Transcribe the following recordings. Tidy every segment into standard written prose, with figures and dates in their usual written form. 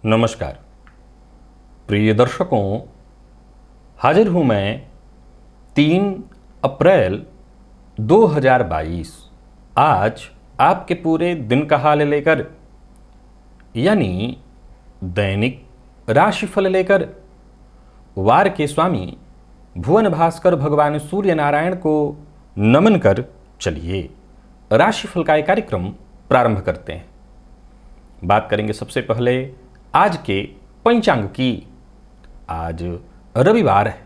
नमस्कार प्रिय दर्शकों, हाजिर हूँ मैं 3 अप्रैल 2022 आज आपके पूरे दिन का हाल लेकर, यानी दैनिक राशिफल लेकर वार के स्वामी भुवन भास्कर भगवान सूर्य नारायण को नमन कर चलिए राशिफल का एक कार्यक्रम प्रारंभ करते हैं। बात करेंगे सबसे पहले आज के पंचांग की। आज रविवार है,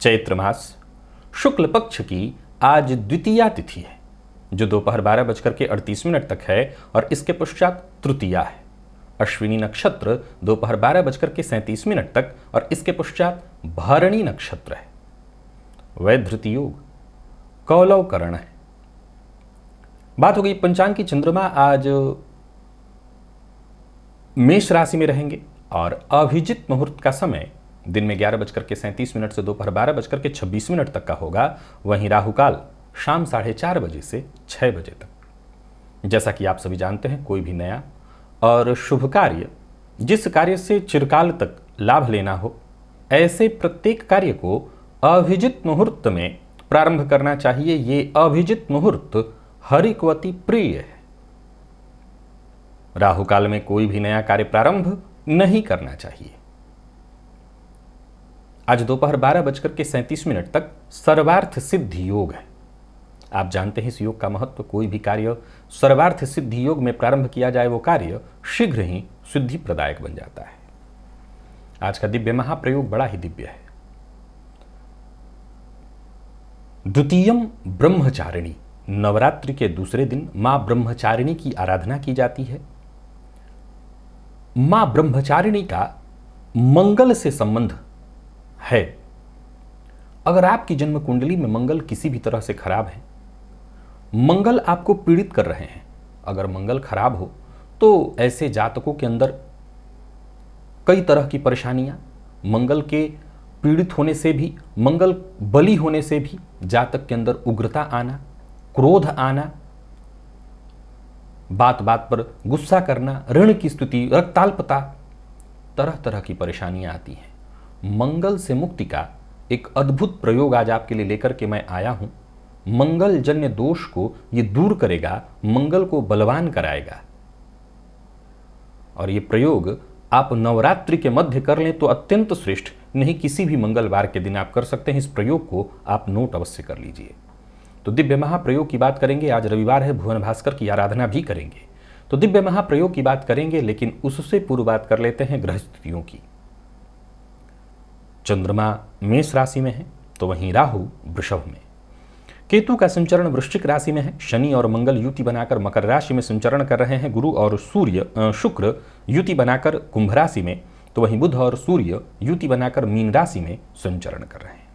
चैत्र मास शुक्ल पक्ष की आज द्वितीया तिथि है जो दोपहर 12:38 तक है और इसके पश्चात तृतीया है। अश्विनी नक्षत्र दोपहर 12:37 तक और इसके पश्चात भरणी नक्षत्र है। वैधृति योग कौलव करण है। बात हो गई पंचांग की। चंद्रमा आज मेष राशि में रहेंगे और अभिजित मुहूर्त का समय दिन में 11:37 से दोपहर 12:26 तक का होगा। वहीं राहु काल शाम 4:30 बजे से 6 बजे तक। जैसा कि आप सभी जानते हैं, कोई भी नया और शुभ कार्य, जिस कार्य से चिरकाल तक लाभ लेना हो, ऐसे प्रत्येक कार्य को अभिजित मुहूर्त में प्रारंभ करना चाहिए। ये अभिजित मुहूर्त हरिकवती प्रिय है। राहु काल में कोई भी नया कार्य प्रारंभ नहीं करना चाहिए। आज दोपहर 12:37 तक सर्वार्थ सिद्धि योग है। आप जानते हैं इस योग का महत्व। कोई भी कार्य सर्वार्थ सिद्धि योग में प्रारंभ किया जाए, वो कार्य शीघ्र ही सिद्धि प्रदायक बन जाता है। आज का दिव्य महाप्रयोग बड़ा ही दिव्य है। द्वितीयम ब्रह्मचारिणी, नवरात्रि के दूसरे दिन मां ब्रह्मचारिणी की आराधना की जाती है। मां ब्रह्मचारिणी का मंगल से संबंध है। अगर आपकी जन्म कुंडली में मंगल किसी भी तरह से खराब है, मंगल आपको पीड़ित कर रहे हैं, अगर मंगल खराब हो तो ऐसे जातकों के अंदर कई तरह की परेशानियां, मंगल के पीड़ित होने से भी, मंगल बली होने से भी जातक के अंदर उग्रता आना, क्रोध आना, बात बात पर गुस्सा करना, ऋण की स्थिति, रक्ताल्पता, तरह तरह की परेशानियां आती हैं। मंगल से मुक्ति का एक अद्भुत प्रयोग आज आपके लिए लेकर के मैं आया हूं। मंगल जन्य दोष को ये दूर करेगा, मंगल को बलवान कराएगा। और ये प्रयोग आप नवरात्रि के मध्य कर लें तो अत्यंत श्रेष्ठ, नहीं किसी भी मंगलवार के दिन आप कर सकते हैं। इस प्रयोग को आप नोट अवश्य कर लीजिए। तो दिव्य महाप्रयोग की बात करेंगे। आज रविवार है, भुवन भास्कर की आराधना भी करेंगे, तो दिव्य महाप्रयोग की बात करेंगे। लेकिन उससे पूर्व बात कर लेते हैं ग्रह स्थितियों की। चंद्रमा मेष राशि में है, तो वहीं राहु वृषभ में, केतु का संचरण वृश्चिक राशि में है, शनि और मंगल युति बनाकर मकर राशि में संचरण कर रहे हैं, गुरु और शुक्र युति बनाकर कुंभ राशि में, तो वहीं बुध और सूर्य युति बनाकर मीन राशि में संचरण कर रहे हैं।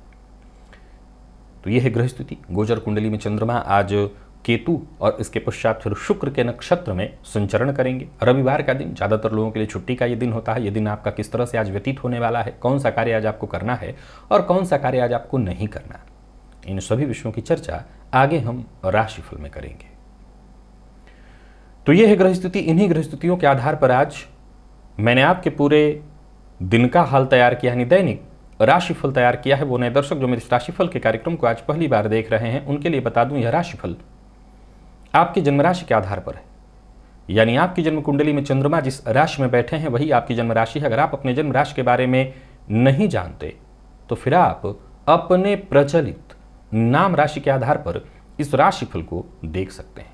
तो यह है ग्रह स्थिति। गोचर कुंडली में चंद्रमा आज केतु और इसके पश्चात फिर शुक्र के नक्षत्र में संचरण करेंगे। रविवार का दिन ज़्यादातर लोगों के लिए छुट्टी का ये दिन होता है। ये दिन आपका किस तरह से आज व्यतीत होने वाला है, कौन सा कार्य आज आपको करना है और कौन सा कार्य आज आपको नहीं करना, इन सभी विषयों की चर्चा आगे हम राशिफल में करेंगे। तो यह है ग्रह स्थिति। इन्हीं ग्रह स्थितियों के आधार पर आज मैंने आपके पूरे दिन का हाल तैयार किया, यानी दैनिक राशिफल तैयार किया है। वो नए दर्शक जो मेरे इस राशिफल के कार्यक्रम को आज पहली बार देख रहे हैं, उनके लिए बता दूं, यह राशिफल आपकी जन्म राशि के आधार पर है। यानी आपकी जन्म कुंडली में चंद्रमा जिस राशि में बैठे हैं वही आपकी जन्म राशि है। अगर आप अपने जन्म राशि के बारे में नहीं जानते तो फिर आप अपने प्रचलित नाम राशि के आधार पर इस राशिफल को देख सकते हैं।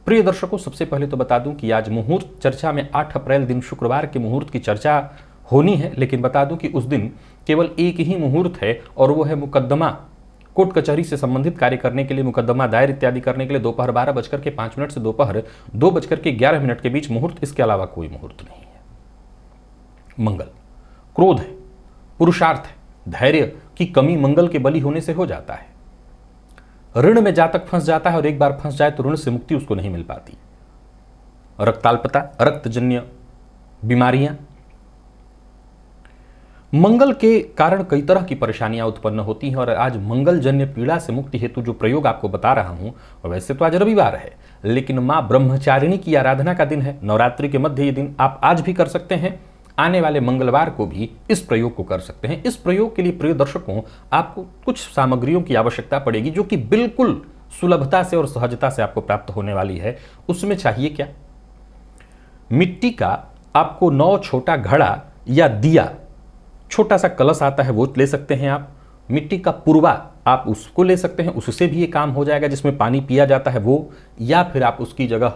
प्रिय दर्शकों, सबसे पहले तो बता दूं कि आज मुहूर्त चर्चा में 8 अप्रैल दिन शुक्रवार के मुहूर्त की चर्चा होनी है। लेकिन बता दूं कि उस दिन केवल एक ही मुहूर्त है और वो है मुकदमा, कोर्ट कचहरी से संबंधित कार्य करने के लिए, मुकदमा दायर इत्यादि करने के लिए दोपहर 12:05 से दोपहर 2:11 के बीच मुहूर्त। इसके अलावा कोई मुहूर्त नहीं है। मंगल क्रोध है, पुरुषार्थ है, धैर्य की कमी मंगल के बली होने से हो जाता है। ऋण में जातक फंस जाता है और एक बार फंस जाए तो ऋण से मुक्ति उसको नहीं मिल पाती। रक्ताल्पता, रक्तजन्य बीमारियां, मंगल के कारण कई तरह की परेशानियां उत्पन्न होती हैं। और आज मंगल जन्य पीड़ा से मुक्ति हेतु जो प्रयोग आपको बता रहा हूं, और वैसे तो आज रविवार है, लेकिन माँ ब्रह्मचारिणी की आराधना का दिन है, नवरात्रि के मध्य ये दिन आप आज भी कर सकते हैं, आने वाले मंगलवार को भी इस प्रयोग को कर सकते हैं। इस प्रयोग के लिए प्रिय दर्शकों आपको कुछ सामग्रियों की आवश्यकता पड़ेगी जो कि बिल्कुल सुलभता से और सहजता से आपको प्राप्त होने वाली है। उसमें चाहिए क्या? मिट्टी का आपको 9 छोटा घड़ा या दिया, छोटा सा कलश आता है वो ले सकते हैं आप। मिट्टी का पुरवा आप उसको ले सकते हैं, उससे भी ये काम हो जाएगा, जिसमें पानी पिया जाता है वो, या फिर आप उसकी जगह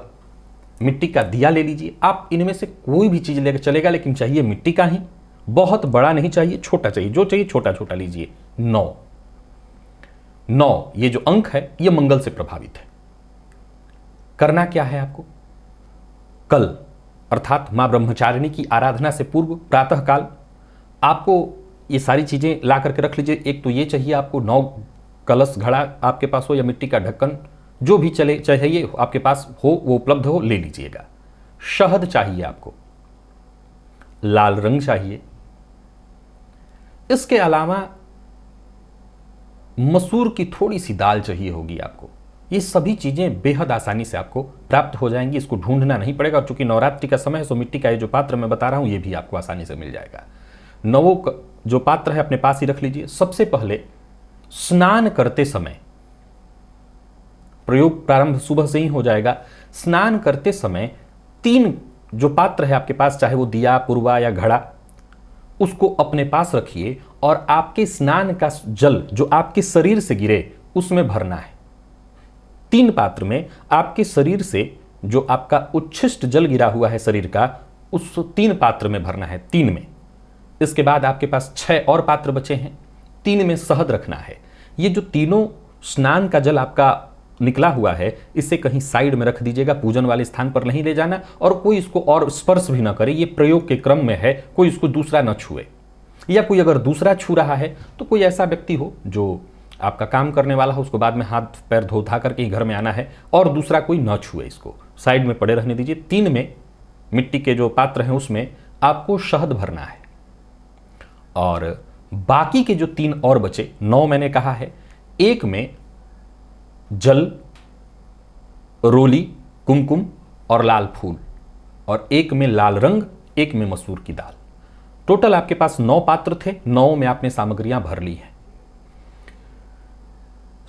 मिट्टी का दिया ले लीजिए। आप इनमें से कोई भी चीज़ लेकर चलेगा, लेकिन चाहिए मिट्टी का ही, बहुत बड़ा नहीं चाहिए, छोटा चाहिए, जो चाहिए छोटा छोटा लीजिए। 9 ये जो अंक है ये मंगल से प्रभावित है। करना क्या है आपको? कल अर्थात मां ब्रह्मचारिणी की आराधना से पूर्व प्रातःकाल आपको ये सारी चीजें ला करके रख लीजिए। एक तो ये चाहिए आपको 9 कलश घड़ा आपके पास हो या मिट्टी का ढक्कन, जो भी चले चाहिए आपके पास हो, वो उपलब्ध हो, ले लीजिएगा। शहद चाहिए आपको, लाल रंग चाहिए, इसके अलावा मसूर की थोड़ी सी दाल चाहिए होगी आपको। ये सभी चीजें बेहद आसानी से आपको प्राप्त हो जाएंगी, इसको ढूंढना नहीं पड़ेगा। और चूंकि नवरात्रि का समय है तो मिट्टी का ये जो पात्र मैं बता रहा हूं ये भी आपको आसानी से मिल जाएगा। 9 जो पात्र है अपने पास ही रख लीजिए। सबसे पहले स्नान करते समय, प्रयोग प्रारंभ सुबह से ही हो जाएगा, स्नान करते समय 3 जो पात्र है आपके पास, चाहे वो दिया, पुरवा या घड़ा, उसको अपने पास रखिए और आपके स्नान का जल जो आपके शरीर से गिरे उसमें भरना है। 3 पात्र में आपके शरीर से जो आपका उच्छिष्ट जल गिरा हुआ है शरीर का, उस 3 पात्र में भरना है, 3 में। इसके बाद आपके पास 6 और पात्र बचे हैं, 3 में शहद रखना है। ये जो तीनों स्नान का जल आपका निकला हुआ है, इसे कहीं साइड में रख दीजिएगा, पूजन वाले स्थान पर नहीं ले जाना, और कोई इसको और स्पर्श भी ना करे। ये प्रयोग के क्रम में है, कोई इसको दूसरा न छुए, या कोई अगर दूसरा छू रहा है तो कोई ऐसा व्यक्ति हो जो आपका काम करने वाला हो, उसको बाद में हाथ पैर धो धा करके ही घर में आना है, और दूसरा कोई न छुए, इसको साइड में पड़े रहने दीजिए। 3 में मिट्टी के जो पात्र हैं उसमें आपको शहद भरना है, और बाकी के जो 3 और बचे, 9 मैंने कहा है, 1 में जल, रोली, कुमकुम और लाल फूल, और 1 में लाल रंग, 1 में मसूर की दाल। टोटल आपके पास 9 पात्र थे, 9 में आपने सामग्रियां भर ली हैं।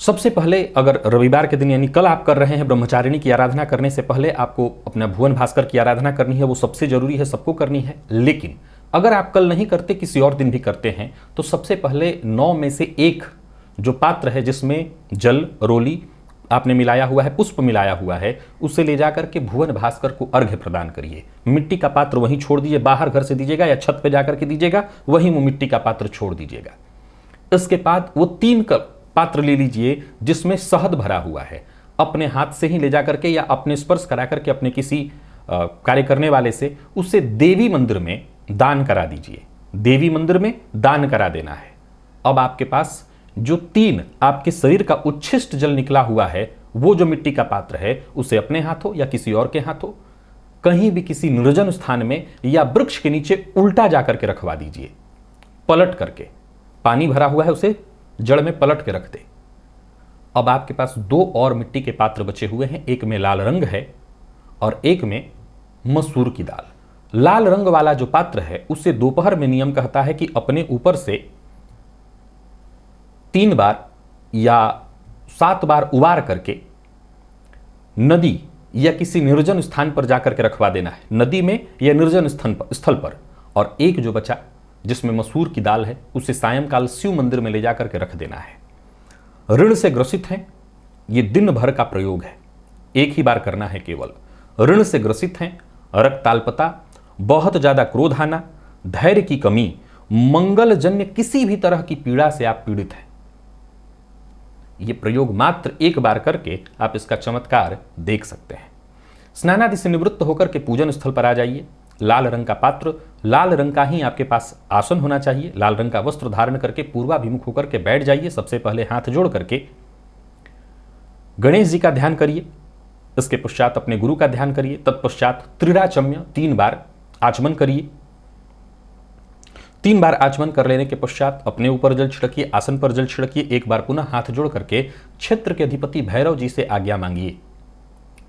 सबसे पहले अगर रविवार के दिन यानी कल आप कर रहे हैं ब्रह्मचारिणी की आराधना करने से पहले आपको अपना भुवन भास्कर की आराधना करनी है, वो सबसे जरूरी है, सबको करनी है। लेकिन अगर आप कल नहीं करते, किसी और दिन भी करते हैं, तो सबसे पहले 9 में से 1 जो पात्र है जिसमें जल, रोली आपने मिलाया हुआ है, पुष्प मिलाया हुआ है, उसे ले जाकर के भुवन भास्कर को अर्घ्य प्रदान करिए। मिट्टी का पात्र वहीं छोड़ दीजिए, बाहर घर से दीजिएगा या छत पे जाकर के दीजिएगा, वहीं वो मिट्टी का पात्र छोड़ दीजिएगा। इसके बाद वो 3 पात्र ले लीजिए जिसमें शहद भरा हुआ है, अपने हाथ से ही ले जाकर के या अपने स्पर्श करा करके अपने किसी कार्य करने वाले से उसे देवी मंदिर में दान करा दीजिए। देवी मंदिर में दान करा देना है। अब आपके पास जो 3 आपके शरीर का उच्छिष्ट जल निकला हुआ है, वो जो मिट्टी का पात्र है, उसे अपने हाथों या किसी और के हाथों कहीं भी किसी निर्जन स्थान में या वृक्ष के नीचे उल्टा जाकर के रखवा दीजिए, पलट करके। पानी भरा हुआ है उसे जड़ में पलट के रख दे। अब आपके पास 2 और मिट्टी के पात्र बचे हुए हैं, 1 में लाल रंग है और 1 में मसूर की दाल। लाल रंग वाला जो पात्र है उससे दोपहर में नियम कहता है कि अपने ऊपर से 3 बार या 7 बार उबार करके नदी या किसी निर्जन स्थान पर जाकर के रखवा देना है, नदी में या निर्जन स्थल पर। और 1 जो बचा जिसमें मसूर की दाल है, उसे सायंकाल शिव मंदिर में ले जाकर के रख देना है। ऋण से ग्रसित हैं, ये दिन भर का प्रयोग है, एक ही बार करना है केवल। ऋण से ग्रसित हैं, रक्ताल्पता, बहुत ज्यादा क्रोध आना, धैर्य की कमी, मंगलजन्य किसी भी तरह की पीड़ा से आप पीड़ित हैं, ये प्रयोग मात्र 1 बार करके आप इसका चमत्कार देख सकते हैं। स्नानादि से निवृत्त होकर के पूजन स्थल पर आ जाइए। लाल रंग का पात्र, लाल रंग का ही आपके पास आसन होना चाहिए। लाल रंग का वस्त्र धारण करके पूर्वाभिमुख होकर के बैठ जाइए। सबसे पहले हाथ जोड़ करके गणेश जी का ध्यान करिए, इसके पश्चात अपने गुरु का ध्यान करिए, तत्पश्चात त्रिराचम्य 3 बार आचमन करिए। 3 बार आचमन कर लेने के पश्चात अपने ऊपर जल छिड़किए, आसन पर जल छिड़किए। 1 बार पुनः हाथ जोड़ करके क्षेत्र के अधिपति भैरव जी से आज्ञा मांगिए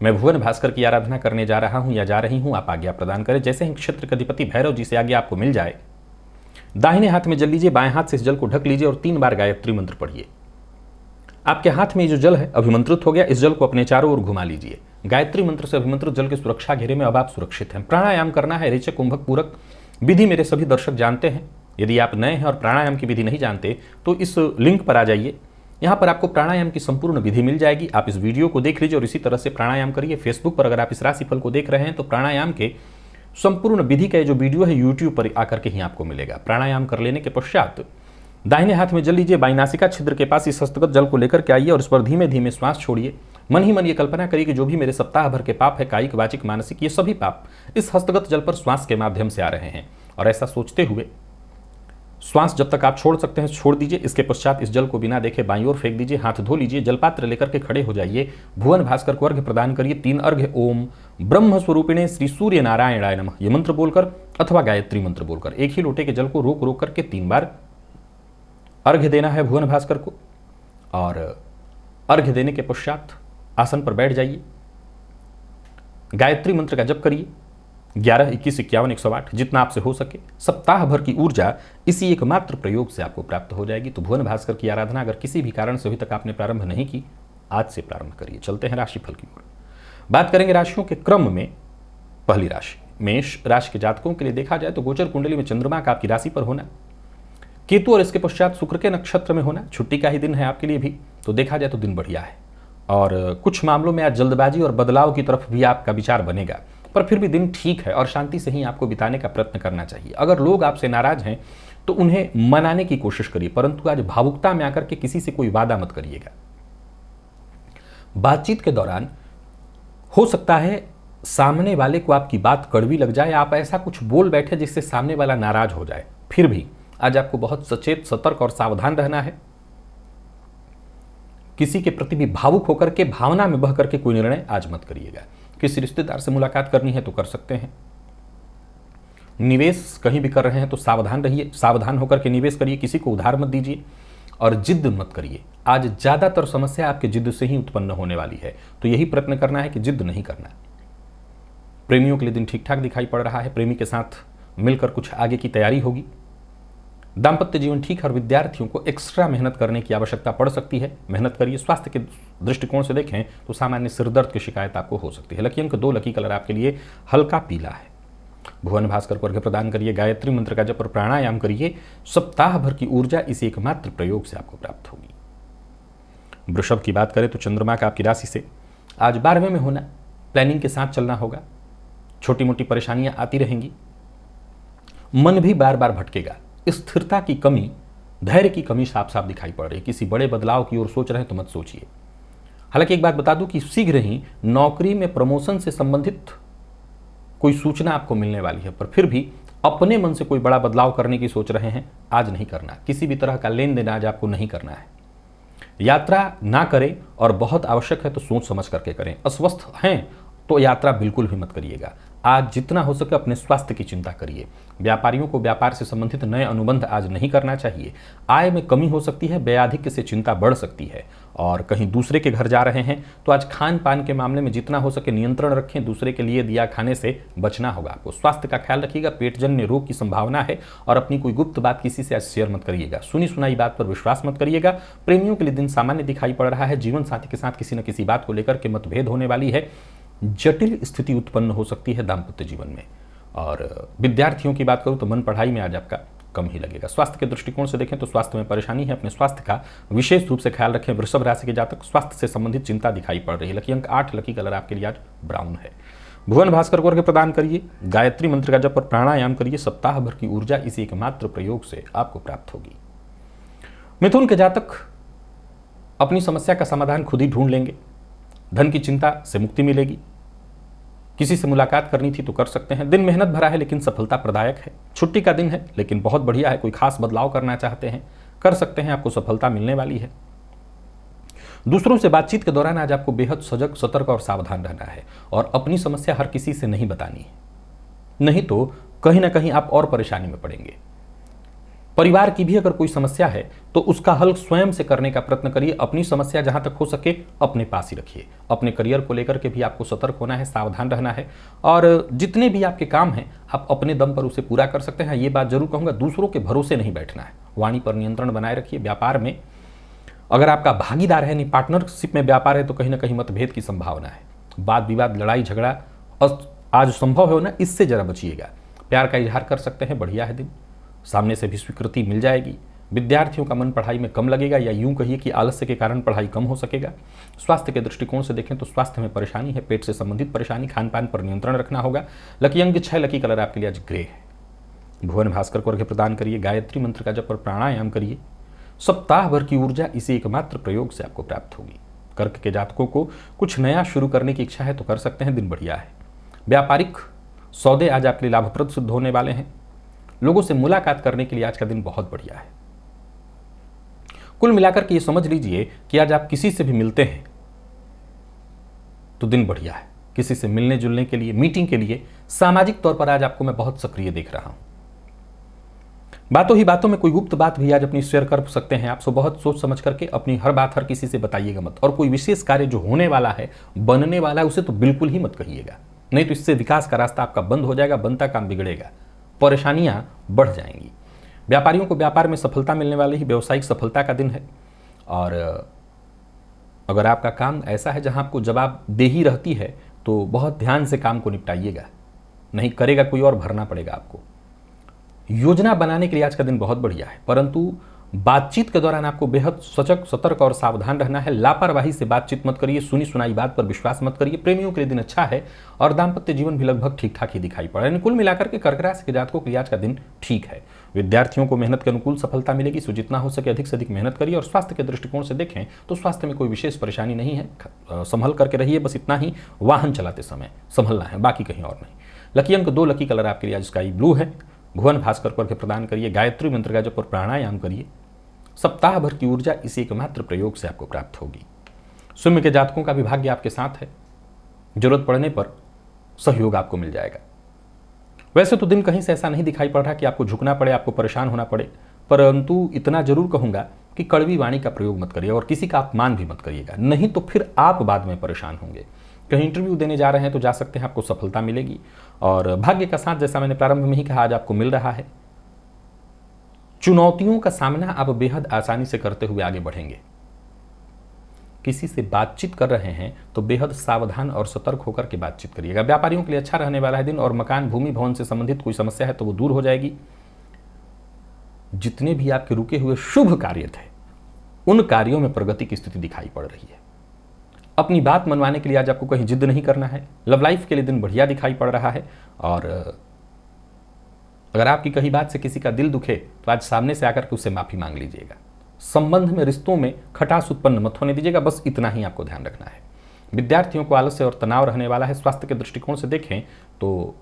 मैं भुवन भास्कर की आराधना करने जा रहा हूं या जा रही हूं, आप आज्ञा प्रदान करें। जैसे ही क्षेत्र के अधिपति भैरव जी से आज्ञा आपको मिल जाए, दाहिने हाथ में जल लीजिए, बाएं हाथ से इस जल को ढक लीजिए और 3 बार गायत्री मंत्र पढ़िए। आपके हाथ में जो जल है अभिमंत्रित हो गया, इस जल को अपने चारों ओर घुमा लीजिए। गायत्री मंत्र से अभिमंत्रित जल के सुरक्षा घेरे में अब आप सुरक्षित हैं। प्राणायाम करना है रेचक कुंभक पूरक विधि, मेरे सभी दर्शक जानते हैं। यदि आप नए हैं और प्राणायाम की विधि नहीं जानते तो इस लिंक पर आ जाइए, यहाँ पर आपको प्राणायाम की संपूर्ण विधि मिल जाएगी। आप इस वीडियो को देख लीजिए और इसी तरह से प्राणायाम करिए। फेसबुक पर अगर आप इस राशिफल को देख रहे हैं तो प्राणायाम के संपूर्ण विधि का जो वीडियो है यूट्यूब पर आकर के ही आपको मिलेगा। प्राणायाम कर लेने के पश्चात दाहिने हाथ में जल लीजिए, बाईं नासिका छिद्र के पास इस हस्तगत जल को लेकर के आइए और इस पर धीमे धीमे श्वास छोड़िए। मन ही मन ये कल्पना करिए कि जो भी मेरे सप्ताह भर के पाप है, कायिक वाचिक मानसिक, ये सभी पाप इस हस्तगत जल पर श्वास के माध्यम से आ रहे हैं। और ऐसा सोचते हुए श्वास जब तक आप छोड़ सकते हैं छोड़ दीजिए। इसके पश्चात इस जल को बिना देखे बाईं ओर फेंक दीजिए, हाथ धो लीजिए, जलपात्र लेकर के खड़े हो जाइए। भुवन भास्कर को अर्घ्य प्रदान करिए। 3 अर्घ्य ओम ब्रह्म स्वरूपिणे श्री सूर्य नारायणाय नमः ये मंत्र बोलकर अथवा गायत्री मंत्र बोलकर एक ही लोटे के जल को रोक रोक करके 3 बार अर्घ्य देना है भुवन भास्कर को। और अर्घ्य देने के पश्चात आसन पर बैठ जाइए, गायत्री मंत्र का जप करिए। 11, 21, 51, 108 जितना आपसे हो सके। सप्ताह भर की ऊर्जा इसी एकमात्र प्रयोग से आपको प्राप्त हो जाएगी। तो भुवन भास्कर की आराधना अगर किसी भी कारण से अभी तक आपने प्रारंभ नहीं की, आज से प्रारंभ करिए। चलते हैं राशिफल की ओर। बात करेंगे राशियों के क्रम में। पहली राशि मेष राशि के जातकों के लिए देखा जाए तो गोचर कुंडली में चंद्रमा का आपकी राशि पर होना, केतु और इसके पश्चात शुक्र के नक्षत्र में होना, छुट्टी का ही दिन है आपके लिए भी, तो देखा जाए तो दिन बढ़िया है। और कुछ मामलों में आज जल्दबाजी और बदलाव की तरफ भी आपका विचार बनेगा, पर फिर भी दिन ठीक है और शांति से ही आपको बिताने का प्रयत्न करना चाहिए। अगर लोग आपसे नाराज हैं तो उन्हें मनाने की कोशिश करिए, परंतु आज भावुकता में आकर के किसी से कोई वादा मत करिएगा। बातचीत के दौरान हो सकता है सामने वाले को आपकी बात कड़वी लग जाए, आप ऐसा कुछ बोल बैठे जिससे सामने वाला नाराज हो जाए। फिर भी आज आपको बहुत सचेत, सतर्क और सावधान रहना है। किसी के प्रति भी भावुक होकर के, भावना में बह करके कोई निर्णय आज मत करिएगा। किसी रिश्तेदार से मुलाकात करनी है तो कर सकते हैं। निवेश कहीं भी कर रहे हैं तो सावधान रहिए, सावधान होकर के निवेश करिए, किसी को उधार मत दीजिए और जिद मत करिए। आज ज्यादातर समस्या आपके जिद से ही उत्पन्न होने वाली है, तो यही प्रयत्न करना है कि जिद नहीं करना। प्रेमियों के लिए दिन ठीक ठाक दिखाई पड़ रहा है, प्रेमी के साथ मिलकर कुछ आगे की तैयारी होगी। दाम्पत्य जीवन ठीक है और विद्यार्थियों को एक्स्ट्रा मेहनत करने की आवश्यकता पड़ सकती है, मेहनत करिए। स्वास्थ्य के दृष्टिकोण से देखें तो सामान्य सिरदर्द की शिकायत आपको हो सकती है। लकी अंक 2, लकी कलर आपके लिए हल्का पीला है। भुवन भास्कर को अर्घ्य प्रदान करिए, गायत्री मंत्र का जप और प्राणायाम करिए। सप्ताह भर की ऊर्जा इसी एकमात्र प्रयोग से आपको प्राप्त होगी। वृषभ की बात करें तो चंद्रमा का आपकी राशि से आज 12वें में होना, प्लानिंग के साथ चलना होगा। छोटी मोटी परेशानियां आती रहेंगी, मन भी बार बार भटकेगा। स्थिरता की कमी, धैर्य की कमी साफ साफ दिखाई पड़ रही है। किसी बड़े बदलाव की ओर सोच रहे हैं तो मत सोचिए। हालांकि एक बात बता दूं कि शीघ्र ही नौकरी में प्रमोशन से संबंधित कोई सूचना आपको मिलने वाली है, पर फिर भी अपने मन से कोई बड़ा बदलाव करने की सोच रहे हैं, आज नहीं करना। किसी भी तरह का लेन देन आज आपको नहीं करना है। यात्रा ना करें और बहुत आवश्यक है तो सोच समझ करके करें। अस्वस्थ हैं तो यात्रा बिल्कुल भी मत करिएगा। आज जितना हो सके अपने स्वास्थ्य की चिंता करिए। व्यापारियों को व्यापार से संबंधित नए अनुबंध आज नहीं करना चाहिए। आय में कमी हो सकती है, व्ययाधिक्य से चिंता बढ़ सकती है। और कहीं दूसरे के घर जा रहे हैं तो आज खान पान के मामले में जितना हो सके नियंत्रण रखें। दूसरे के लिए दिया खाने से बचना होगा आपको। स्वास्थ्य का ख्याल रखिएगा, पेटजन्य रोग की संभावना है और अपनी कोई गुप्त बात किसी से आज शेयर मत करिएगा। सुनी सुनाई बात पर विश्वास मत करिएगा। प्रेमियों के लिए दिन सामान्य दिखाई पड़ रहा है। जीवन साथी के साथ किसी न किसी बात को लेकर के मतभेद होने वाली है। जटिल स्थिति उत्पन्न हो सकती है दाम्पत्य जीवन में। और विद्यार्थियों की बात करूं तो मन पढ़ाई में आज आपका कम ही लगेगा। स्वास्थ्य के दृष्टिकोण से देखें तो स्वास्थ्य में परेशानी है, अपने स्वास्थ्य का विशेष रूप से ख्याल रखें। वृषभ राशि के जातक स्वास्थ्य से संबंधित चिंता दिखाई पड़ रही है। लकी अंक 8, लकी कलर आपके लिए आज ब्राउन है। भुवन भास्कर को अर्घ्य प्रदान करिए, गायत्री मंत्र का जप और प्राणायाम करिए। सप्ताह भर की ऊर्जा इसी एकमात्र प्रयोग से आपको प्राप्त होगी। मिथुन के जातक अपनी समस्या का समाधान खुद ही ढूंढ लेंगे। धन की चिंता से मुक्ति मिलेगी। किसी से मुलाकात करनी थी तो कर सकते हैं। दिन मेहनत भरा है लेकिन सफलता प्रदायक है। छुट्टी का दिन है लेकिन बहुत बढ़िया है। कोई खास बदलाव करना चाहते हैं कर सकते हैं, आपको सफलता मिलने वाली है। दूसरों से बातचीत के दौरान आज आपको बेहद सजग, सतर्क और सावधान रहना है और अपनी समस्या हर किसी से नहीं बतानी है, नहीं तो कहीं ना कहीं आप और परेशानी में पड़ेंगे। परिवार की भी अगर कोई समस्या है तो उसका हल स्वयं से करने का प्रयत्न करिए। अपनी समस्या जहां तक हो सके अपने पास ही रखिए। अपने करियर को लेकर के भी आपको सतर्क होना है, सावधान रहना है, और जितने भी आपके काम हैं आप अपने दम पर उसे पूरा कर सकते हैं। ये बात जरूर कहूँगा, दूसरों के भरोसे नहीं बैठना है। वाणी पर नियंत्रण बनाए रखिए। व्यापार में अगर आपका भागीदार है, नहीं पार्टनरशिप में व्यापार है, तो कहीं ना कहीं मतभेद की संभावना है। वाद विवाद, लड़ाई झगड़ा आज संभव है ना, इससे जरा बचिएगा। प्यार का इजहार कर सकते हैं, बढ़िया है दिन। सामने से भी स्वीकृति मिल जाएगी। विद्यार्थियों का मन पढ़ाई में कम लगेगा, या यूं कहिए कि आलस्य के कारण पढ़ाई कम हो सकेगा। स्वास्थ्य के दृष्टिकोण से देखें तो स्वास्थ्य में परेशानी है, पेट से संबंधित परेशानी, खान पान पर नियंत्रण रखना होगा। लकी अंक 6, लकी कलर आपके लिए आज ग्रे है। भुवन भास्कर को अर्घ्य प्रदान करिए, गायत्री मंत्र का जप और प्राणायाम करिए। सप्ताह भर की ऊर्जा इसी एकमात्र प्रयोग से आपको प्राप्त होगी। कर्क के जातकों को कुछ नया शुरू करने की इच्छा है तो कर सकते हैं, दिन बढ़िया है। व्यापारिक सौदे आज आपके लिए लाभप्रद सिद्ध होने वाले हैं। लोगों से मुलाकात करने के लिए आज का दिन बहुत बढ़िया है। कुल मिलाकर के ये समझ लीजिए कि आज आप किसी से भी मिलते हैं तो दिन बढ़िया है। किसी से मिलने जुलने के लिए, मीटिंग के लिए, सामाजिक तौर पर आज आपको मैं बहुत सक्रिय देख रहा हूं। बातों ही बातों में कोई गुप्त बात भी आज अपनी शेयर कर सकते हैं आप। बहुत सोच समझ करके अपनी हर बात हर किसी से बताइएगा मत। और कोई विशेष कार्य जो होने वाला है, बनने वाला है, उसे तो बिल्कुल ही मत कहिएगा, नहीं तो इससे विकास का रास्ता आपका बंद हो जाएगा, बनता काम बिगड़ेगा, परेशानियां बढ़ जाएंगी। व्यापारियों को व्यापार में सफलता मिलने वाली ही व्यावसायिक सफलता का दिन है। और अगर आपका काम ऐसा है जहां आपको जवाबदेही रहती है तो बहुत ध्यान से काम को निपटाइएगा, नहीं करेगा कोई और, भरना पड़ेगा आपको। योजना बनाने के लिए आज का दिन बहुत बढ़िया है, परंतु बातचीत के दौरान आपको बेहद सजग, सतर्क और सावधान रहना है। लापरवाही से बातचीत मत करिए, सुनी सुनाई बात पर विश्वास मत करिए। प्रेमियों के लिए दिन अच्छा है और दाम्पत्य जीवन भी लगभग ठीक ठाक ही दिखाई पड़ रहा है। कुल मिलाकर के कर्क राशि के जातकों के लिए आज का दिन ठीक है। विद्यार्थियों को मेहनत के अनुकूल सफलता मिलेगी, सो जितना हो सके अधिक से अधिक मेहनत करिए। और स्वास्थ्य के दृष्टिकोण से देखें तो स्वास्थ्य में कोई विशेष परेशानी नहीं है, संभल करके रहिए। बस इतना ही, वाहन चलाते समय संभलना है, बाकी कहीं और नहीं। लकी अंक 2, लकी कलर आपके लिए आज स्काई ब्लू है। भुवन भास्कर को अर्घ्य प्रदान करिए, गायत्री मंत्र का जप और प्राणायाम करिए। सप्ताह भर की ऊर्जा इसी एकमात्र प्रयोग से आपको प्राप्त होगी। सिंह के जातकों का भी भाग्य आपके साथ है, जरूरत पड़ने पर सहयोग आपको मिल जाएगा। वैसे तो दिन कहीं से ऐसा नहीं दिखाई पड़ रहा कि आपको झुकना पड़े, आपको परेशान होना पड़े, परंतु इतना जरूर कहूंगा कि कड़वी वाणी का प्रयोग मत करिए और किसी का अपमान भी मत करिएगा, नहीं तो फिर आप बाद में परेशान होंगे। कहीं इंटरव्यू देने जा रहे हैं तो जा सकते हैं, आपको सफलता मिलेगी। और भाग्य का साथ, जैसा मैंने प्रारंभ में ही कहा, आज आपको मिल रहा है। चुनौतियों का सामना आप बेहद आसानी से करते हुए आगे बढ़ेंगे। किसी से बातचीत कर रहे हैं तो बेहद सावधान और सतर्क होकर के बातचीत करिएगा। व्यापारियों के लिए अच्छा रहने वाला है दिन, और मकान, भूमि, भवन से संबंधित कोई समस्या है तो वो दूर हो जाएगी। जितने भी आपके रुके हुए शुभ कार्य थे, उन कार्यों में प्रगति की स्थिति दिखाई पड़ रही है। अपनी बात मनवाने के लिए आज आपको कहीं जिद नहीं करना है। लव लाइफ के लिए दिन बढ़िया दिखाई पड़ रहा है। और अगर आपकी कहीं बात से किसी का दिल दुखे तो आज सामने से आकर के उससे माफी मांग लीजिएगा। संबंध में, रिश्तों में खटास उत्पन्न मत होने दीजिएगा, बस इतना ही आपको ध्यान रखना है। विद्यार्थियों को आलस्य और तनाव रहने वाला है। स्वास्थ्य के दृष्टिकोण से देखें तो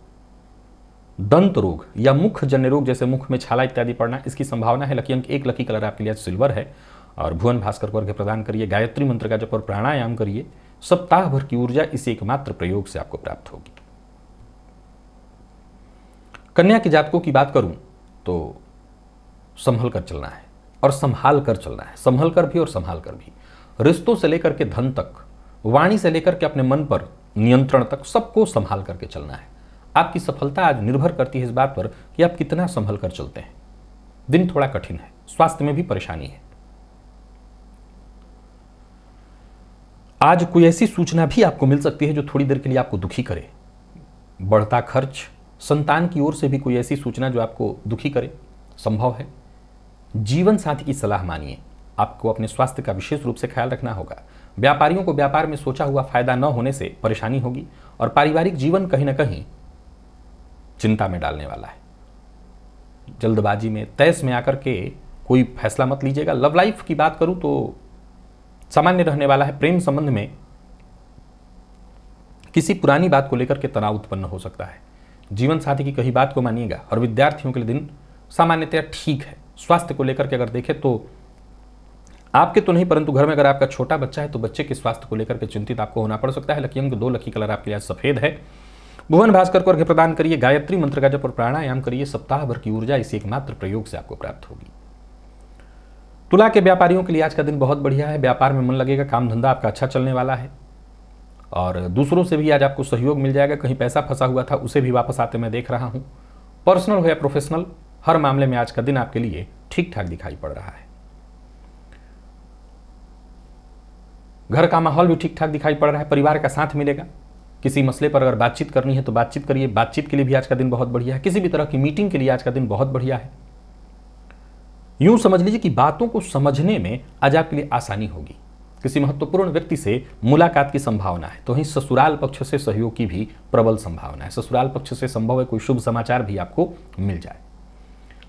दंत रोग या मुख जन्य रोग जैसे मुख में छाला इत्यादि पड़ना, इसकी संभावना है। लकी अंक 1, लकी कलर आपके लिए सिल्वर है। और भुवन भास्कर को अर्घ्य प्रदान करिए, गायत्री मंत्र का जप और प्राणायाम करिए। सप्ताह भर की ऊर्जा इसी एकमात्र प्रयोग से आपको प्राप्त होगी। कन्या के जातकों की बात करूं तो संभल कर चलना है और संभाल कर चलना है, संभल कर भी और संभाल कर भी। रिश्तों से लेकर के धन तक, वाणी से लेकर के अपने मन पर नियंत्रण तक, सबको संभाल करके चलना है। आपकी सफलता आज निर्भर करती है इस बात पर कि आप कितना संभल कर चलते हैं। दिन थोड़ा कठिन है, स्वास्थ्य में भी परेशानी है। आज कोई ऐसी सूचना भी आपको मिल सकती है जो थोड़ी देर के लिए आपको दुखी करे। बढ़ता खर्च, संतान की ओर से भी कोई ऐसी सूचना जो आपको दुखी करे, संभव है। जीवन साथी की सलाह मानिए। आपको अपने स्वास्थ्य का विशेष रूप से ख्याल रखना होगा। व्यापारियों को व्यापार में सोचा हुआ फायदा न होने से परेशानी होगी। और पारिवारिक जीवन कहीं ना कहीं चिंता में डालने वाला है। जल्दबाजी में, तैस में आकर के कोई फैसला मत लीजिएगा। लव लाइफ की बात करूं तो सामान्य रहने वाला है। प्रेम संबंध में किसी पुरानी बात को लेकर के तनाव उत्पन्न हो सकता है। जीवन साथी की कही बात को मानिएगा। और विद्यार्थियों के लिए दिन सामान्यतया ठीक है। स्वास्थ्य को लेकर के अगर देखें तो आपके तो नहीं, परंतु घर में अगर आपका छोटा बच्चा है तो बच्चे के स्वास्थ्य को लेकर के चिंतित आपको होना पड़ सकता है। लकी अंक 2, लकी कलर आपके लिए सफेद है। भुवन भास्कर को अर्घ्य प्रदान करिए, गायत्री मंत्र का जप और प्राणायाम करिए। सप्ताह भर की ऊर्जा इसी एकमात्र प्रयोग से आपको प्राप्त होगी। तुला के व्यापारियों के लिए आज का दिन बहुत बढ़िया है। व्यापार में मन लगेगा, काम धंधा आपका अच्छा चलने वाला है और दूसरों से भी आज आपको सहयोग मिल जाएगा। कहीं पैसा फंसा हुआ था उसे भी वापस आते मैं देख रहा हूं। पर्सनल हो या प्रोफेशनल, हर मामले में आज का दिन आपके लिए ठीक ठाक दिखाई पड़ रहा है। घर का माहौल भी ठीक ठाक दिखाई पड़ रहा है। परिवार का साथ मिलेगा। किसी मसले पर अगर बातचीत करनी है तो बातचीत करिए। बातचीत के लिए भी आज का दिन बहुत बढ़िया है। किसी भी तरह की मीटिंग के लिए आज का दिन बहुत बढ़िया है। यूं समझ लीजिए कि बातों को समझने में आज आपके लिए आसानी होगी। किसी महत्वपूर्ण व्यक्ति से मुलाकात की संभावना है। तो वहीं ससुराल पक्ष से सहयोग की भी प्रबल संभावना है। ससुराल पक्ष से संभव है कोई शुभ समाचार भी आपको मिल जाए।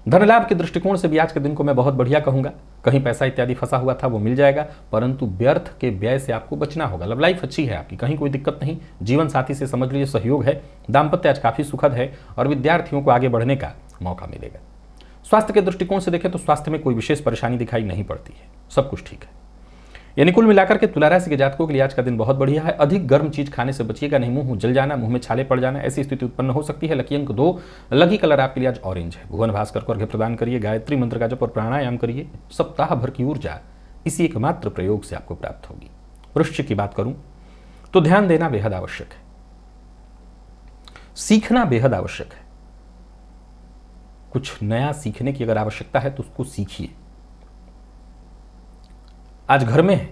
धन लाभ के दृष्टिकोण से भी आज के दिन को मैं बहुत बढ़िया कहूंगा। कहीं पैसा इत्यादि फंसा हुआ था वो मिल जाएगा, परंतु व्यर्थ के व्यय से आपको बचना होगा। लव लाइफ अच्छी है आपकी, कहीं कोई दिक्कत नहीं। जीवन साथी से समझ लीजिए सहयोग है। दाम्पत्य आज काफी सुखद है और विद्यार्थियों को आगे बढ़ने का मौका मिलेगा। स्वास्थ्य के दृष्टिकोण से देखें तो स्वास्थ्य में कोई विशेष परेशानी दिखाई नहीं पड़ती है, सब कुछ ठीक है। यानी कुल मिलाकर के तुला राशि के जातकों के लिए आज का दिन बहुत बढ़िया है। अधिक गर्म चीज खाने से बचिएगा, नहीं मुंह जल जाना, मुंह में छाले पड़ जाना, ऐसी स्थिति उत्पन्न हो सकती है। लकी अंक 2, लकी कलर आपके लिए आज ऑरेंज है। भुवन भास्कर को अर्घ्य प्रदान करिए, गायत्री मंत्र का जप और प्राणायाम करिए। सप्ताह भर की ऊर्जा इसी एकमात्र प्रयोग से आपको प्राप्त होगी। वृश्चिक की बात करूं तो ध्यान देना बेहद आवश्यक है, सीखना बेहद आवश्यक है। कुछ नया सीखने की अगर आवश्यकता है तो उसको सीखिए। आज घर में है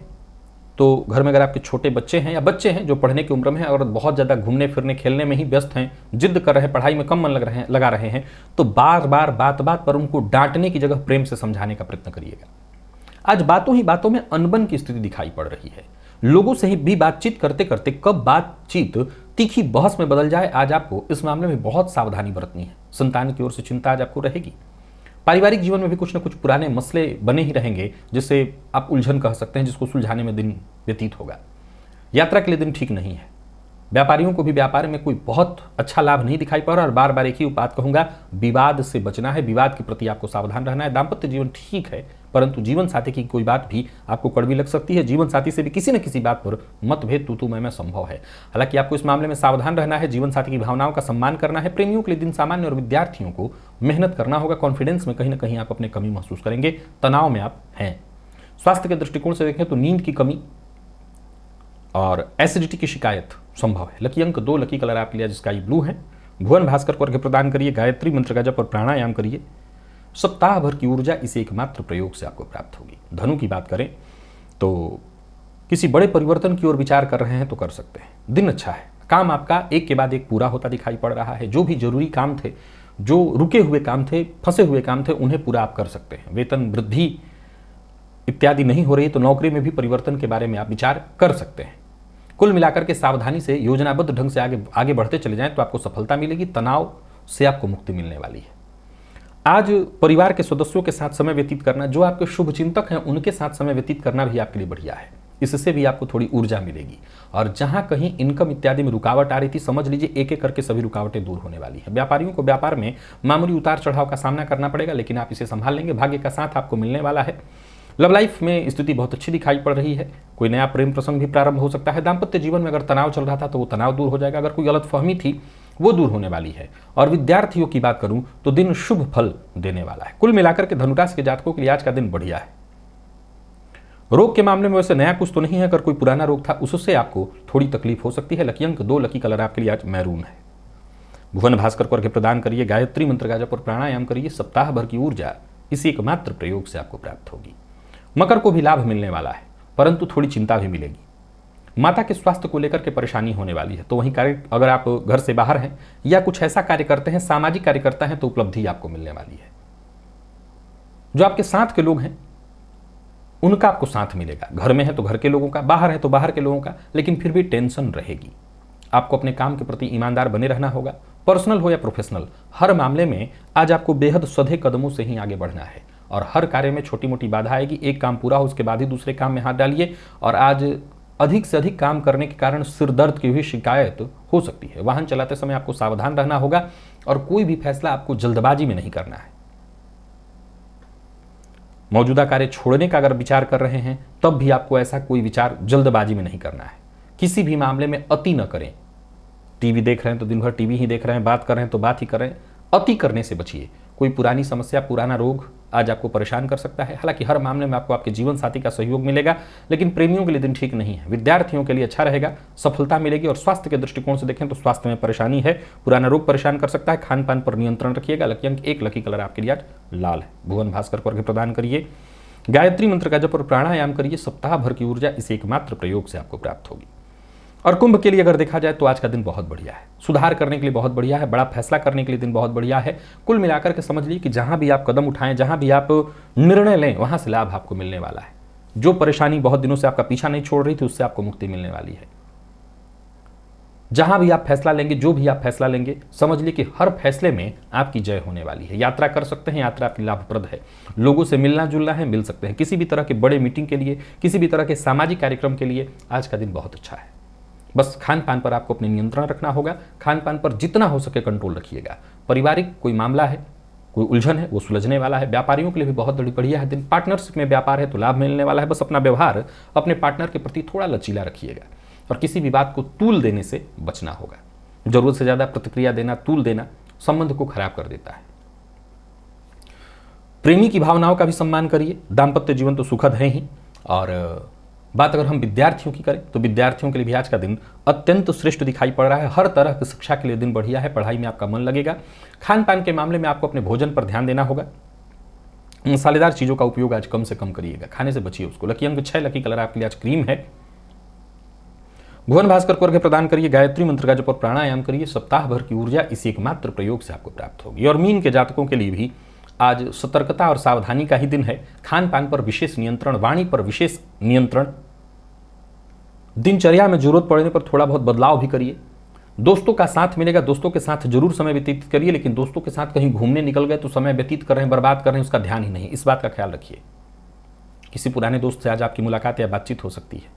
तो घर में अगर आपके छोटे बच्चे हैं या बच्चे हैं जो पढ़ने की उम्र में हैं और बहुत ज़्यादा घूमने फिरने खेलने में ही व्यस्त हैं, जिद कर रहे हैं, पढ़ाई में कम मन लगा रहे हैं, तो बार बार बात बात पर उनको डांटने की जगह प्रेम से समझाने का प्रयत्न करिएगा। आज बातों ही बातों में अनबन की स्थिति दिखाई पड़ रही है। लोगों से ही भी बातचीत करते करते कब बातचीत तीखी बहस में बदल जाए, आज आपको इस मामले में बहुत सावधानी बरतनी है। संतान की ओर से चिंता आज आपको रहेगी। पारिवारिक जीवन में भी कुछ न कुछ पुराने मसले बने ही रहेंगे जिससे आप उलझन कह सकते हैं, जिसको सुलझाने में दिन व्यतीत होगा। यात्रा के लिए दिन ठीक नहीं है। व्यापारियों को भी व्यापार में कोई बहुत अच्छा लाभ नहीं दिखाई पड़ रहा और बार बार एक ही बात कहूंगा, विवाद से बचना है। विवाद के प्रति आपको सावधान रहना है। दाम्पत्य जीवन ठीक है, परंतु जीवन साथी की कोई बात भी आपको कड़वी लग सकती है। जीवन साथी से भी किसी न किसी बात पर मतभेद तू मैं संभव है। हालांकि आपको इस मामले में सावधान रहना है। जीवन साथी की भावनाओं का सम्मान करना है। प्रेमियों के लिए दिन सामान्य और विद्यार्थियों को मेहनत करना होगा। कॉन्फिडेंस में कहीं ना कहीं आप अपने कमी महसूस करेंगे। तनाव में आप हैं। स्वास्थ्य के दृष्टिकोण से देखें तो नींद की कमी और एसिडिटी की शिकायत संभव है। लकी अंक 2, लकी कलर आपके लिए स्काई ब्लू है। भुवन भास्कर को अर्घ्य प्रदान करिए, गायत्री मंत्र का जप और प्राणायाम करिए। सप्ताह भर की ऊर्जा इसी एकमात्र प्रयोग से आपको प्राप्त होगी। धनु की बात करें तो किसी बड़े परिवर्तन की ओर विचार कर रहे हैं तो कर सकते हैं। दिन अच्छा है। काम आपका एक के बाद एक पूरा होता दिखाई पड़ रहा है। जो भी जरूरी काम थे, जो रुके हुए काम थे, फंसे हुए काम थे, उन्हें पूरा आप कर सकते हैं। वेतन वृद्धि इत्यादि नहीं हो रही तो नौकरी में भी परिवर्तन के बारे में आप विचार कर सकते हैं। कुल मिलाकर के सावधानी से योजनाबद्ध ढंग से आगे बढ़ते चले जाएं तो आपको सफलता मिलेगी। तनाव से आपको मुक्ति मिलने वाली है। आज परिवार के सदस्यों के साथ समय व्यतीत करना, जो आपके शुभ चिंतक हैं उनके साथ समय व्यतीत करना भी आपके लिए बढ़िया है। इससे भी आपको थोड़ी ऊर्जा मिलेगी और जहां कहीं इनकम इत्यादि में रुकावट आ रही थी, समझ लीजिए एक एक करके सभी रुकावटें दूर होने वाली है। व्यापारियों को व्यापार में मामूली उतार चढ़ाव का सामना करना पड़ेगा, लेकिन आप इसे संभाल लेंगे। भाग्य का साथ आपको मिलने वाला है। लव लाइफ में स्थिति बहुत अच्छी दिखाई पड़ रही है। कोई नया प्रेम प्रसंग भी प्रारंभ हो सकता है। दाम्पत्य जीवन में अगर तनाव चल रहा था तो वो तनाव दूर हो जाएगा। अगर कोई गलतफहमी थी वो दूर होने वाली है। और विद्यार्थियों की बात करूं तो दिन शुभ फल देने वाला है। कुल मिलाकर के धनुराशि के जातकों के लिए आज का दिन बढ़िया है। रोग के मामले में वैसे नया कुछ तो नहीं है। अगर कोई पुराना रोग था उससे आपको थोड़ी तकलीफ हो सकती है। लकी अंक 2, लकी कलर आपके लिए आज मैरून है। भुवन भास्कर को अर्घ्य प्रदान करिए, गायत्री मंत्र का जप और प्राणायाम करिए। सप्ताह भर की ऊर्जा इसी एकमात्र प्रयोग से आपको प्राप्त होगी। मकर को भी लाभ मिलने वाला है, परंतु थोड़ी चिंता भी मिलेगी। माता के स्वास्थ्य को लेकर के परेशानी होने वाली है। तो वहीं कार्य, अगर आप घर से बाहर हैं या कुछ ऐसा कार्य करते हैं, सामाजिक कार्यकर्ता हैं, तो उपलब्धि आपको मिलने वाली है। जो आपके साथ के लोग हैं उनका आपको साथ मिलेगा। घर में है तो घर के लोगों का, बाहर है तो बाहर के लोगों का, लेकिन फिर भी टेंशन रहेगी। आपको अपने काम के प्रति ईमानदार बने रहना होगा। पर्सनल हो या प्रोफेशनल, हर मामले में आज आपको बेहद सधे कदमों से ही आगे बढ़ना है और हर कार्य में छोटी मोटी बाधा आएगी। एक काम पूरा हो उसके बाद ही दूसरे काम में हाथ डालिए। और आज अधिक से अधिक काम करने के कारण सिर दर्द की भी शिकायत हो सकती है। वाहन चलाते समय आपको सावधान रहना होगा और कोई भी फैसला आपको जल्दबाजी में नहीं करना है। मौजूदा कार्य छोड़ने का अगर विचार कर रहे हैं तब भी आपको ऐसा कोई विचार जल्दबाजी में नहीं करना है। किसी भी मामले में अति न करें। टीवी देख रहे हैं तो दिन भर टीवी ही देख रहे हैं, बात कर रहे हैं तो बात ही कर रहे हैं। अति करने से बचिए। कोई पुरानी समस्या, पुराना रोग आज आपको परेशान कर सकता है। हालांकि हर मामले में आपको आपके जीवन साथी का सहयोग मिलेगा, लेकिन प्रेमियों के लिए दिन ठीक नहीं है। विद्यार्थियों के लिए अच्छा रहेगा, सफलता मिलेगी। और स्वास्थ्य के दृष्टिकोण से देखें तो स्वास्थ्य में परेशानी है, पुराना रोग परेशान कर सकता है। खान पान पर नियंत्रण रखिएगा। लकी अंक 1, लकी कलर आपके लिए आज लाल है। भुवन भास्कर को अर्घ्य प्रदान करिए। गायत्री मंत्र का जप और प्राणायाम करिए। सप्ताह भर की ऊर्जा इस एकमात्र प्रयोग से आपको प्राप्त होगी। और कुंभ के लिए अगर देखा जाए तो आज का दिन बहुत बढ़िया है, सुधार करने के लिए बहुत बढ़िया है, बड़ा फैसला करने के लिए दिन बहुत बढ़िया है। कुल मिलाकर के समझ लीजिए कि जहां भी आप कदम उठाएं, जहां भी आप निर्णय लें, वहां से लाभ आपको मिलने वाला है। जो परेशानी बहुत दिनों से आपका पीछा नहीं छोड़ रही थी, उससे आपको मुक्ति मिलने वाली है। जहां भी आप फैसला लेंगे, जो भी आप फैसला लेंगे, समझ लीजिए कि हर फैसले में आपकी जय होने वाली है। यात्रा कर सकते हैं, यात्रा आपकी लाभप्रद है। लोगों से मिलना जुलना है, मिल सकते हैं। किसी भी तरह के बड़े मीटिंग के लिए, किसी भी तरह के सामाजिक कार्यक्रम के लिए आज का दिन बहुत अच्छा है। बस खान पान पर आपको अपने नियंत्रण रखना होगा। खान पान पर जितना हो सके कंट्रोल रखिएगा। पारिवारिक कोई मामला है, कोई उलझन है, वो सुलझने वाला है। व्यापारियों के लिए भी बहुत बढ़िया है दिन। पार्टनरशिप में व्यापार है तो लाभ मिलने वाला है। बस अपना व्यवहार अपने पार्टनर के प्रति थोड़ा लचीला रखिएगा और किसी भी बात को तूल देने से बचना होगा। जरूरत से ज्यादा प्रतिक्रिया देना, तूल देना संबंध को खराब कर देता है। प्रेमी की भावनाओं का भी सम्मान करिए। दाम्पत्य जीवन तो सुखद है ही। और बात अगर हम विद्यार्थियों की करें तो विद्यार्थियों के लिए भी आज का दिन अत्यंत श्रेष्ठ दिखाई पड़ रहा है। हर तरह की शिक्षा के लिए दिन बढ़िया है। पढ़ाई में आपका मन लगेगा। खान पान के मामले में आपको अपने भोजन पर ध्यान देना होगा। मसालेदार चीजों का उपयोग आज कम से कम करिएगा, खाने से बचिए उसको। लकी अंक 6, लकी कलर आपके लिए आज क्रीम है। भुवन भास्कर को अर्घ्य प्रदान करिए। गायत्री मंत्र का जप और प्राणायाम करिए। सप्ताह भर की ऊर्जा इसी एकमात्र प्रयोग से आपको प्राप्त होगी। और मीन के जातकों के लिए भी आज सतर्कता और सावधानी का ही दिन है। खान पान पर विशेष नियंत्रण, वाणी पर विशेष नियंत्रण। दिनचर्या में जरूरत पड़ने पर थोड़ा बहुत बदलाव भी करिए। दोस्तों का साथ मिलेगा, दोस्तों के साथ जरूर समय व्यतीत करिए, लेकिन दोस्तों के साथ कहीं घूमने निकल गए तो समय व्यतीत कर रहे हैं, बर्बाद कर रहे हैं, उसका ध्यान ही नहीं। इस बात का ख्याल रखिए। किसी पुराने दोस्त से आज आपकी मुलाकात या बातचीत हो सकती है,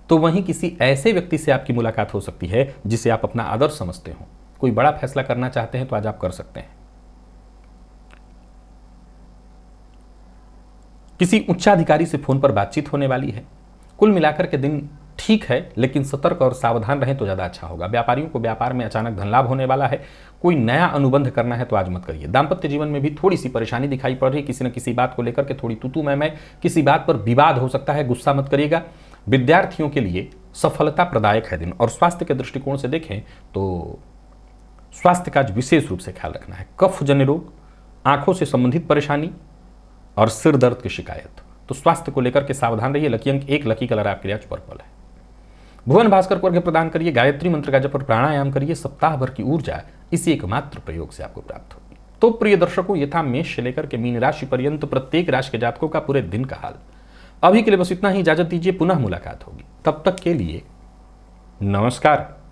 तो वहीं किसी ऐसे व्यक्ति से आपकी मुलाकात हो सकती है जिसे आप अपना आदर्श समझते हो। कोई बड़ा फैसला करना चाहते हैं तो आज आप कर सकते हैं। किसी उच्चाधिकारी से फोन पर बातचीत होने वाली है। कुल मिलाकर के दिन ठीक है, लेकिन सतर्क और सावधान रहें तो ज्यादा अच्छा होगा। व्यापारियों को व्यापार में अचानक धन लाभ होने वाला है। कोई नया अनुबंध करना है तो आज मत करिए। दाम्पत्य जीवन में भी थोड़ी सी परेशानी दिखाई पड़ रही है। किसी न किसी बात को लेकर के थोड़ी तू मैं, किसी बात पर विवाद हो सकता है, गुस्सा मत करिएगा। विद्यार्थियों के लिए सफलता प्रदायक है दिन। और स्वास्थ्य के दृष्टिकोण से देखें तो स्वास्थ्य का विशेष रूप से ख्याल रखना है। कफ जन्य रोग, आंखों से संबंधित परेशानी और सिर दर्द की शिकायत, तो स्वास्थ्य को लेकर के सावधान रहिए। लकी अंक 1, लकी कलर आपके लिए आज पर्पल है। भुवन भास्कर को अर्घ्य प्रदान करिए। गायत्री मंत्र का जप और प्राणायाम करिए। सप्ताह भर की ऊर्जा इसी एकमात्र प्रयोग से आपको प्राप्त होगी। तो प्रिय दर्शकों, ये था मेष से लेकर के मीन राशि पर्यंत प्रत्येक राशि के जातकों का पूरे दिन का हाल। अभी के लिए बस इतना ही। इजाजत दीजिए, पुनः मुलाकात होगी। तब तक के लिए नमस्कार।